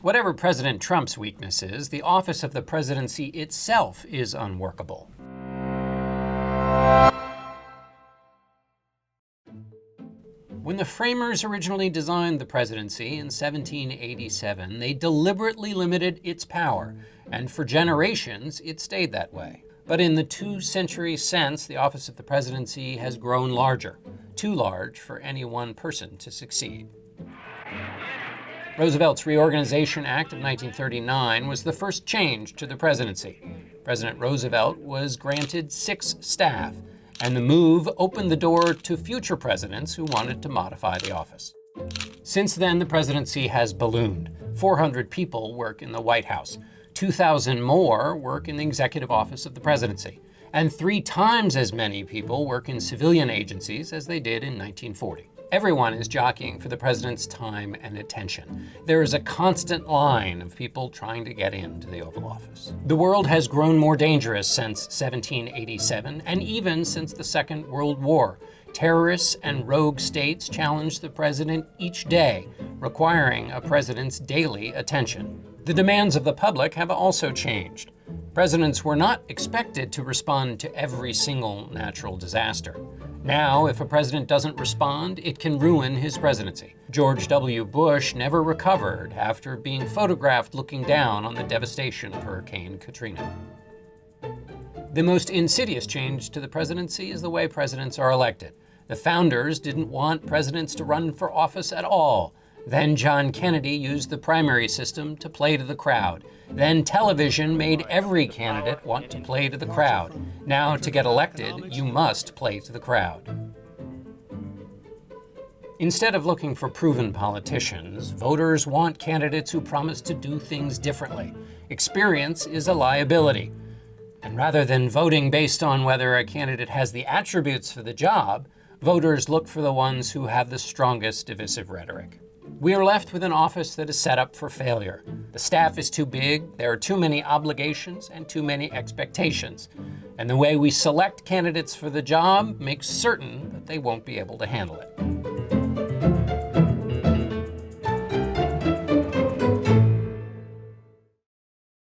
Whatever President Trump's weakness is, the office of the presidency itself is unworkable. When the framers originally designed the presidency in 1787, they deliberately limited its power, and for generations it stayed that way. But in the 2 centuries since, the office of the presidency has grown larger, too large for any one person to succeed. Roosevelt's Reorganization Act of 1939 was the first change to the presidency. President Roosevelt was granted 6 staff, and the move opened the door to future presidents who wanted to modify the office. Since then, the presidency has ballooned. 400 people work in the White House. 2,000 more work in the executive office of the presidency. And 3 times as many people work in civilian agencies as they did in 1940. Everyone is jockeying for the president's time and attention. There is a constant line of people trying to get into the Oval Office. The world has grown more dangerous since 1787, and even since the Second World War. Terrorists and rogue states challenge the president each day, requiring a president's daily attention. The demands of the public have also changed. Presidents were not expected to respond to every single natural disaster. Now, if a president doesn't respond, it can ruin his presidency. George W. Bush never recovered after being photographed looking down on the devastation of Hurricane Katrina. The most insidious change to the presidency is the way presidents are elected. The founders didn't want presidents to run for office at all. Then John Kennedy used the primary system to play to the crowd. Then television made every candidate want to play to the crowd. Now, to get elected, you must play to the crowd. Instead of looking for proven politicians, voters want candidates who promise to do things differently. Experience is a liability. And rather than voting based on whether a candidate has the attributes for the job, voters look for the ones who have the strongest divisive rhetoric. We are left with an office that is set up for failure. The staff is too big, there are too many obligations and too many expectations. And the way we select candidates for the job makes certain that they won't be able to handle it.